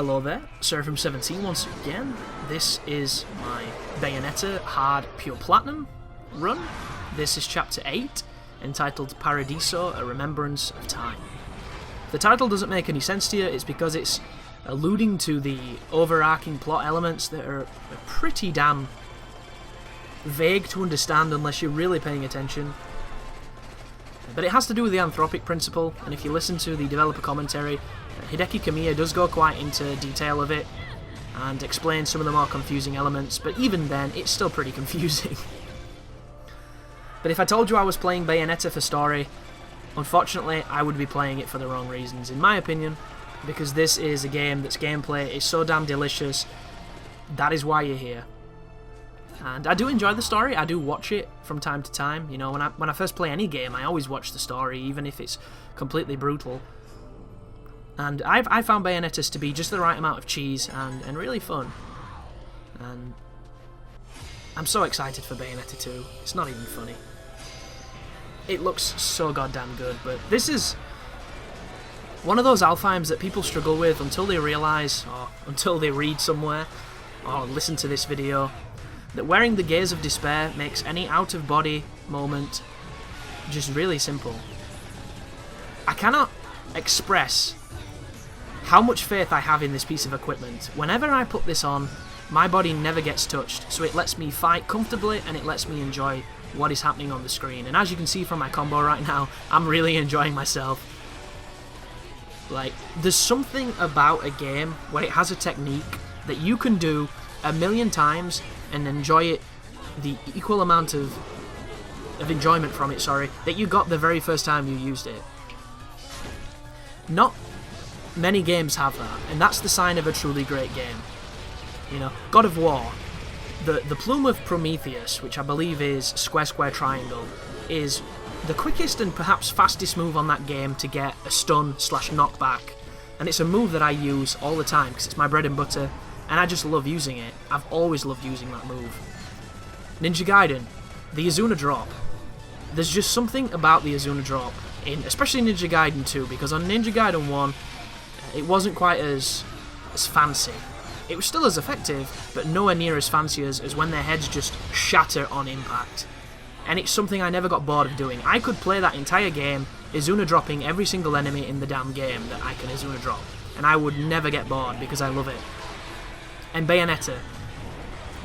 Hello there, Seraphim17 once again. This is my Bayonetta Hard Pure Platinum run. This is Chapter 8, entitled Paradiso, A Remembrance of Time. If the title doesn't make any sense to you, it's because it's alluding to the overarching plot elements that are pretty damn vague to understand unless you're really paying attention. But it has to do with the anthropic principle, and if you listen to the developer commentary, Hideki Kamiya does go quite into detail of it and explain some of the more confusing elements, but even then, it's still pretty confusing. But if I told you I was playing Bayonetta for story, unfortunately, I would be playing it for the wrong reasons, in my opinion, because this is a game that's gameplay is so damn delicious. That is why you're here. And I do enjoy the story, I do watch it from time to time. You know, when I first play any game, I always watch the story, even if it's completely brutal. And I found Bayonetta's to be just the right amount of cheese and really fun. And I'm so excited for Bayonetta 2, it's not even funny. It looks so goddamn good, but this is one of those Alfheims that people struggle with until they realise, or until they read somewhere, or listen to this video, that wearing the gaze of despair makes any out-of-body moment just really simple. I cannot express how much faith I have in this piece of equipment. Whenever I put this on, my body never gets touched, so it lets me fight comfortably and it lets me enjoy what is happening on the screen. And as you can see from my combo right now, I'm really enjoying myself. Like, there's something about a game where it has a technique that you can do a million times and enjoy it the equal amount of enjoyment from it, that you got the very first time you used it. Not many games have that, and that's the sign of a truly great game. You know, God of War, the plume of Prometheus, which I believe is square square triangle, is the quickest and perhaps fastest move on that game to get a stun / knockback, and it's a move that I use all the time because it's my bread and butter, and I just love using it. I've always loved using that move. Ninja Gaiden, the Izuna drop. There's just something about the Izuna drop, especially Ninja Gaiden 2, because on Ninja Gaiden 1, it wasn't quite as fancy. It was still as effective, but nowhere near as fancy as when their heads just shatter on impact. And it's something I never got bored of doing. I could play that entire game, Izuna dropping every single enemy in the damn game that I can Izuna drop, and I would never get bored because I love it. And Bayonetta,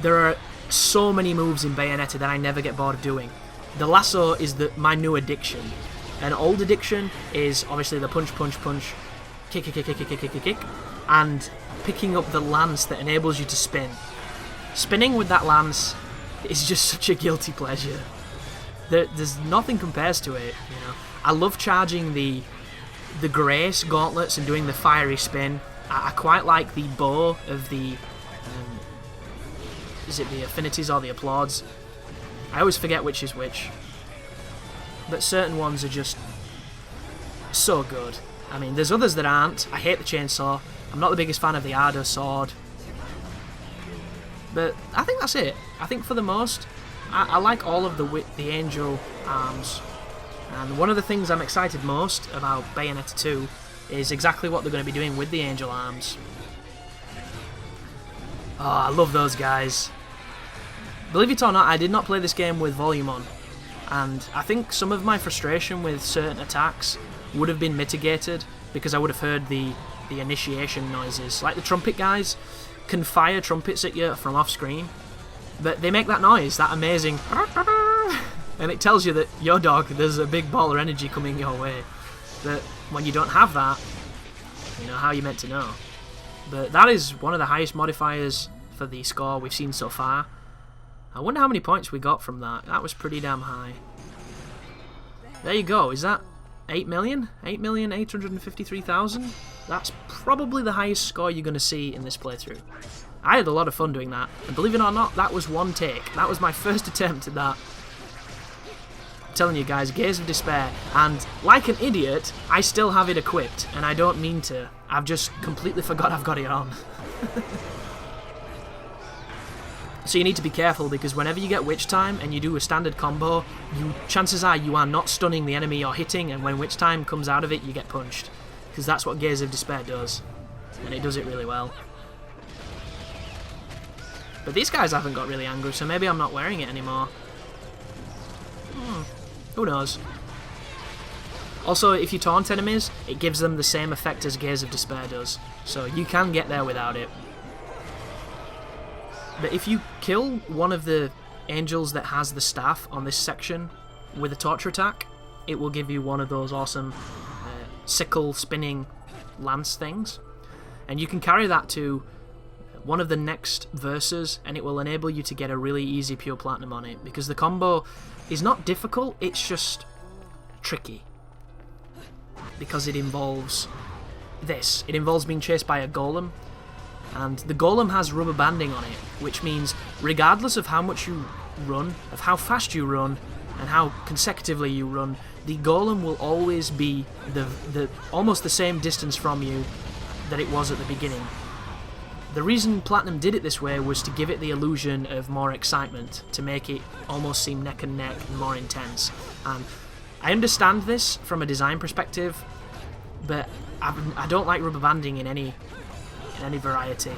there are so many moves in Bayonetta that I never get bored of doing. The lasso is my new addiction. An old addiction is obviously the punch, punch, punch, kick, kick, kick, kick, kick, kick, kick, kick, and picking up the lance that enables you to spin. Spinning with that lance is just such a guilty pleasure. There's nothing compares to it, you know. I love charging the Grace gauntlets and doing the fiery spin. I quite like the bow of the is it the affinities or the applauds? I always forget which is which. But certain ones are just so good. I mean, there's others that aren't. I hate the chainsaw. I'm not the biggest fan of the Ardo sword. But I think that's it. I think for the most, I like all of the angel arms. And one of the things I'm excited most about Bayonetta 2 is exactly what they're going to be doing with the angel arms. Oh, I love those guys. Believe it or not, I did not play this game with volume on, and I think some of my frustration with certain attacks would have been mitigated because I would have heard the initiation noises. Like the trumpet guys can fire trumpets at you from off screen, but they make that noise, that amazing and it tells you that, yo dog, there's a big ball of energy coming your way. That when you don't have that, you know, how are you meant to know? But that is one of the highest modifiers for the score we've seen so far. I wonder how many points we got from that. That was pretty damn high. There you go. Is that 8 million? 8,853,000? That's probably the highest score you're going to see in this playthrough. I had a lot of fun doing that. And believe it or not, that was one take. That was my first attempt at that. I'm telling you guys, Gaze of Despair. And like an idiot, I still have it equipped. And I don't mean to. I've just completely forgot I've got it on. So you need to be careful, because whenever you get Witch Time and you do a standard combo, chances are you are not stunning the enemy you're hitting, and when Witch Time comes out of it, you get punched. Because that's what Gaze of Despair does. and it does it really well. But these guys haven't got really angry, so maybe I'm not wearing it anymore. Who knows? Also, if you taunt enemies, it gives them the same effect as Gaze of Despair does, so you can get there without it. But if you kill one of the angels that has the staff on this section with a torture attack, it will give you one of those awesome sickle spinning lance things. And you can carry that to one of the next verses, and it will enable you to get a really easy pure platinum on it, because the combo is not difficult, it's just tricky. Because it involves this. It involves being chased by a golem, and the golem has rubber banding on it, which means regardless of how much you run, of how fast you run, and how consecutively you run, the golem will always be the almost the same distance from you that it was at the beginning. The reason Platinum did it this way was to give it the illusion of more excitement, to make it almost seem neck and neck and more intense. And I understand this from a design perspective, but I don't like rubber banding in any variety.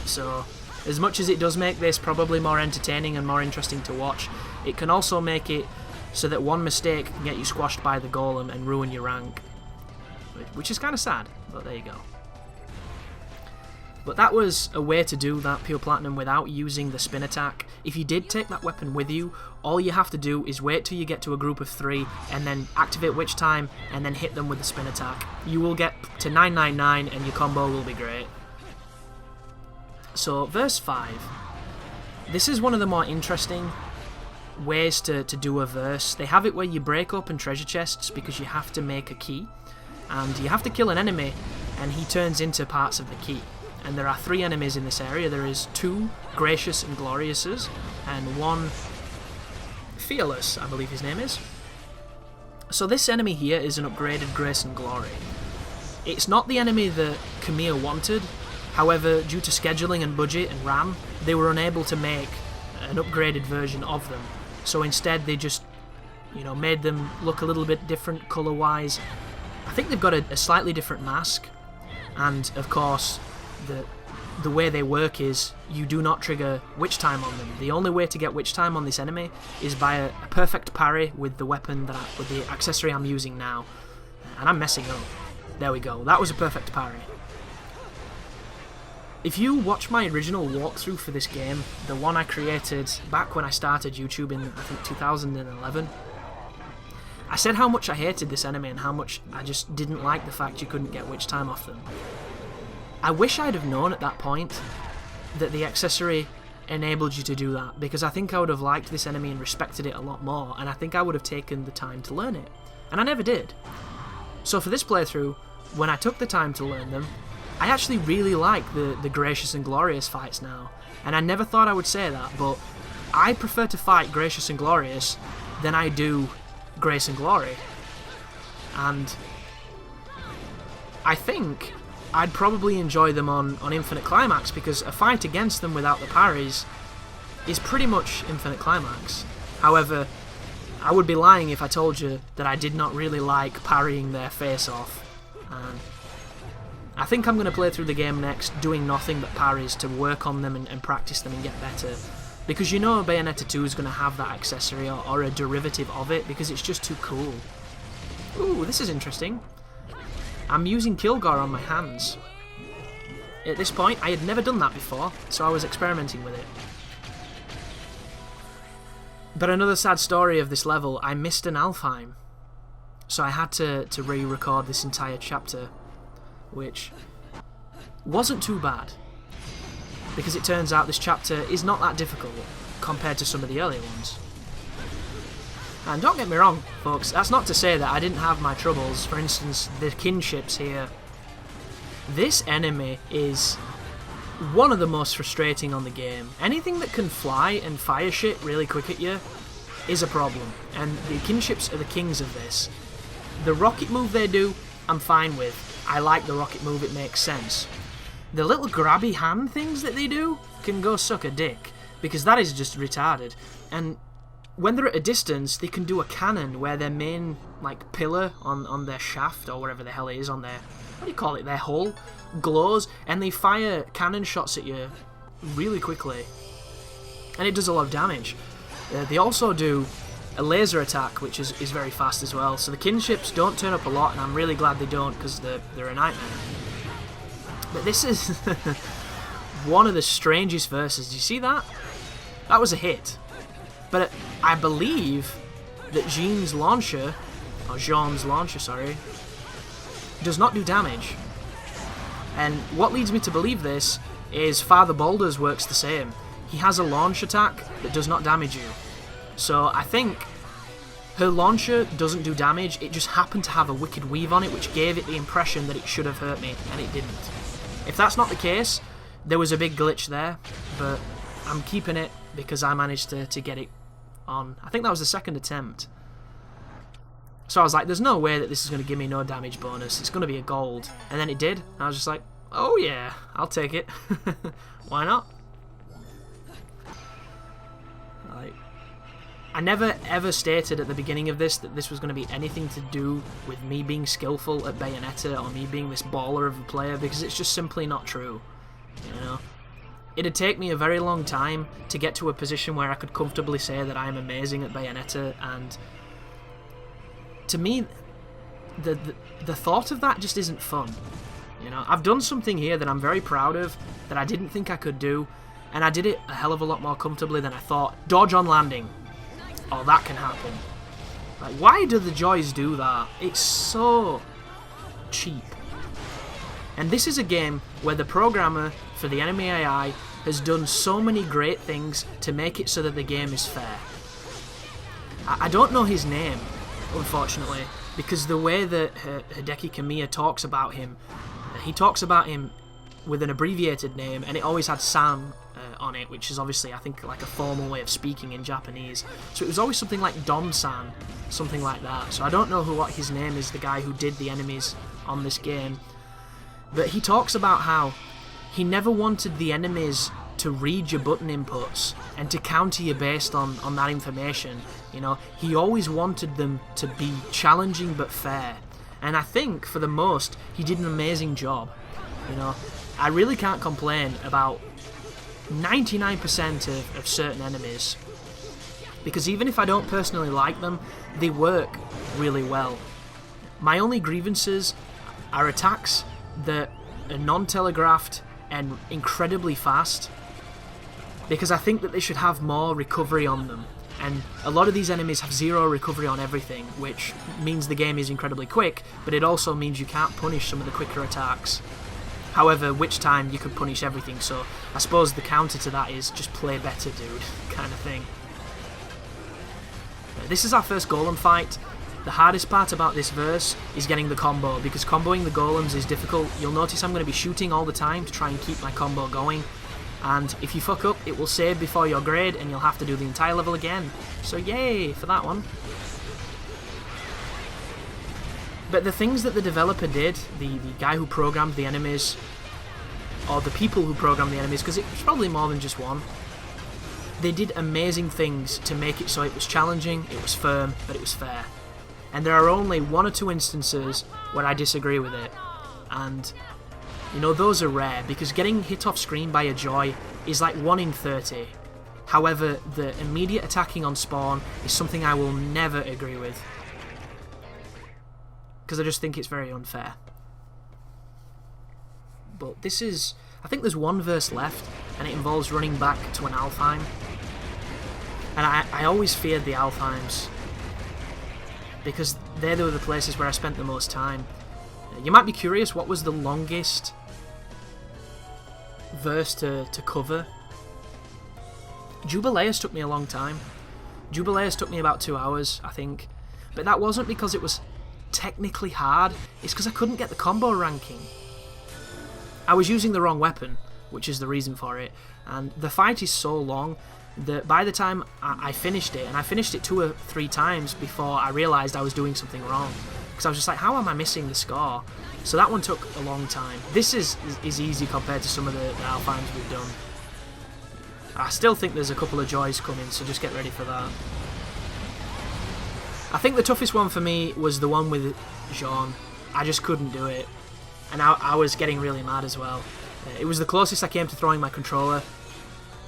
So, as much as it does make this probably more entertaining and more interesting to watch, it can also make it so that one mistake can get you squashed by the golem and ruin your rank. Which is kind of sad, but there you go. But that was a way to do that pure platinum without using the spin attack. If you did take that weapon with you, all you have to do is wait till you get to a group of 3 and then activate Witch Time and then hit them with the spin attack. You will get to 999 and your combo will be great. So, verse 5. This is one of the more interesting ways to do a verse. They have it where you break open treasure chests because you have to make a key, and you have to kill an enemy and he turns into parts of the key. And there are 3 enemies in this area. There is 2 Gracious and Gloriouses, and 1 Fearless, I believe his name is. So this enemy here is an upgraded Grace and Glory. It's not the enemy that Camille wanted, however, due to scheduling and budget and RAM, they were unable to make an upgraded version of them. So instead they just, made them look a little bit different colour-wise. I think they've got a slightly different mask, and of course, the way they work is you do not trigger Witch Time on them. The only way to get Witch Time on this enemy is by a perfect parry with the weapon with the accessory I'm using now. And I'm messing up. There we go. That was a perfect parry. If you watch my original walkthrough for this game, the one I created back when I started YouTube in, I think, 2011, I said how much I hated this enemy and how much I just didn't like the fact you couldn't get Witch Time off them. I wish I'd have known at that point that the accessory enabled you to do that, because I think I would have liked this enemy and respected it a lot more, and I think I would have taken the time to learn it. And I never did. So for this playthrough, when I took the time to learn them, I actually really like the Gracious and Glorious fights now. And I never thought I would say that, but I prefer to fight Gracious and Glorious than I do Grace and Glory. And I think I'd probably enjoy them on Infinite Climax, because a fight against them without the parries is pretty much Infinite Climax. However, I would be lying if I told you that I did not really like parrying their face off. And I think I'm going to play through the game next doing nothing but parries to work on them and practice them and get better. Because Bayonetta 2 is going to have that accessory or a derivative of it, because it's just too cool. Ooh, this is interesting. I'm using killgore on my hands. At this point, I had never done that before, so I was experimenting with it. But another sad story of this level, I missed an Alfheim. So I had to re-record this entire chapter, which wasn't too bad, because it turns out this chapter is not that difficult compared to some of the earlier ones. And don't get me wrong, folks, that's not to say that I didn't have my troubles. For instance, the kinships here. This enemy is one of the most frustrating on the game. Anything that can fly and fire shit really quick at you is a problem, and the kinships are the kings of this. The rocket move they do, I'm fine with. I like the rocket move, it makes sense. The little grabby hand things that they do can go suck a dick, because that is just retarded. And when they're at a distance, they can do a cannon where their main pillar on their shaft, or wherever the hell it is on their what do you call it, their hull glows, and they fire cannon shots at you really quickly. And it does a lot of damage. They also do a laser attack, which is very fast as well. So the kinships don't turn up a lot, and I'm really glad they don't, because they're a nightmare. But this is one of the strangest verses. Do you see that? That was a hit. But I believe that Jean's launcher, sorry, does not do damage. And what leads me to believe this is Father Baldur's works the same. He has a launch attack that does not damage you. So I think her launcher doesn't do damage, it just happened to have a wicked weave on it, which gave it the impression that it should have hurt me, and it didn't. If that's not the case, there was a big glitch there, but I'm keeping it because I managed to get it on. I think that was the second attempt. So I was like, there's no way that this is going to give me no damage bonus, it's going to be a gold. And then it did, and I was just like, oh yeah, I'll take it. Why not? I never ever stated at the beginning of this that this was going to be anything to do with me being skillful at Bayonetta or me being this baller of a player, because it's just simply not true. You know, it'd take me a very long time to get to a position where I could comfortably say that I'm amazing at Bayonetta, and to me, the thought of that just isn't fun. You know, I've done something here that I'm very proud of that I didn't think I could do, and I did it a hell of a lot more comfortably than I thought. Dodge on landing. Oh, that can happen. Like, why do the Joys do that? It's so cheap. And this is a game where the programmer for the enemy AI has done so many great things to make it so that the game is fair. I don't know his name, unfortunately, because the way that Hideki Kamiya talks about him, he talks about him with an abbreviated name, and it always had San on it, which is obviously, I think, like a formal way of speaking in Japanese. So it was always something like Dom-san, something like that. So I don't know what his name is, the guy who did the enemies on this game. But he talks about how he never wanted the enemies to read your button inputs and to counter you based on that information. You know, he always wanted them to be challenging but fair. And I think, for the most, he did an amazing job. You know, I really can't complain about 99% of certain enemies, because even if I don't personally like them, they work really well. My only grievances are attacks that are non-telegraphed and incredibly fast, because I think that they should have more recovery on them, and a lot of these enemies have zero recovery on everything, which means the game is incredibly quick, but it also means you can't punish some of the quicker attacks. However, which time you could punish everything, so I suppose the counter to that is just play better, dude, kind of thing. This is our first golem fight. The hardest part about this verse is getting the combo, because comboing the golems is difficult. You'll notice I'm going to be shooting all the time to try and keep my combo going, and if you fuck up, it will save before your grade, and you'll have to do the entire level again. So yay for that one. But the things that the developer did, the guy who programmed the enemies, or the people who programmed the enemies, because it was probably more than just one, they did amazing things to make it so it was challenging, it was firm, but it was fair. And there are only one or two instances where I disagree with it, and you know, those are rare, because getting hit off screen by a Joy is like 1 in 30. However, the immediate attacking on spawn is something I will never agree with, because I just think it's very unfair. But this is, I think there's one verse left, and it involves running back to an Alfheim. And I always feared the Alfheims, because they were the places where I spent the most time. You might be curious, what was the longest verse to cover? Jubileus took me a long time. Jubileus took me about 2 hours, I think. But that wasn't because it was technically hard, it's because I couldn't get the combo ranking. I was using the wrong weapon, which is the reason for it, and the fight is so long that by the time I finished it, and I finished it 2 or 3 times before I realised I was doing something wrong, because I was just like, how am I missing the score? So that one took a long time. This is easy compared to some of the Alfheims we've done. I still think there's a couple of Joys coming, so just get ready for that. I think the toughest one for me was the one with Jean. I just couldn't do it. and I was getting really mad as well. It was the closest I came to throwing my controller,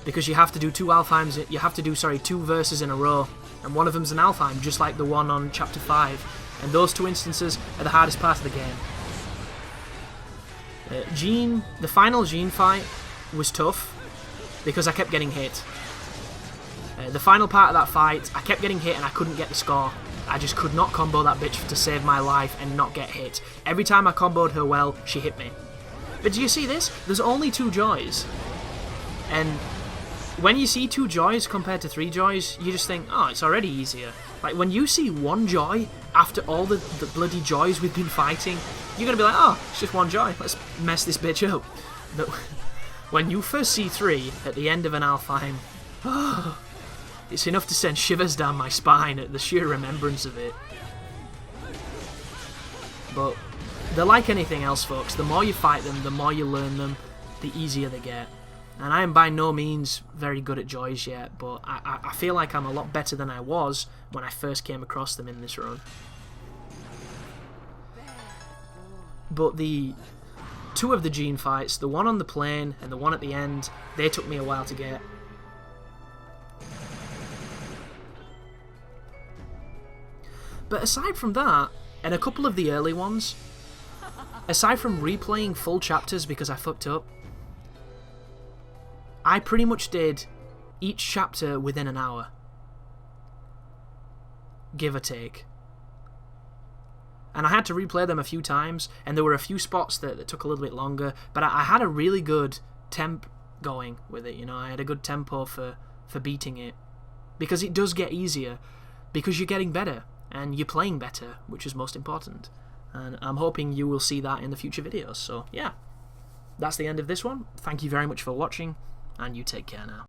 because you have to do two verses in a row, and one of them's an Alfheim, just like the one on Chapter 5, and those two instances are the hardest part of the game. The final Jean fight was tough, because I kept getting hit. The final part of that fight, I kept getting hit and I couldn't get the score. I just could not combo that bitch to save my life and not get hit. Every time I comboed her well, she hit me. But do you see this? There's only 2 joys. And when you see 2 joys compared to 3 joys, you just think, oh, it's already easier. Like, when you see 1 joy after all the bloody joys we've been fighting, you're gonna be like, oh, it's just 1 joy, let's mess this bitch up. But when you first see 3 at the end of an Alfheim, it's enough to send shivers down my spine at the sheer remembrance of it. But they're like anything else, folks. The more you fight them, the more you learn them, the easier they get. And I am by no means very good at joys yet, but I feel like I'm a lot better than I was when I first came across them in this run. But the 2 of the Jean fights, the one on the plane and the one at the end, they took me a while to get. But aside from that, and a couple of the early ones, aside from replaying full chapters because I fucked up, I pretty much did each chapter within an hour. Give or take. And I had to replay them a few times, and there were a few spots that took a little bit longer, but I had a really good temp going with it, you know, I had a good tempo for beating it. Because it does get easier, because you're getting better, and you're playing better, which is most important. And I'm hoping you will see that in the future videos, so yeah. That's the end of this one. Thank you very much for watching, and you take care now.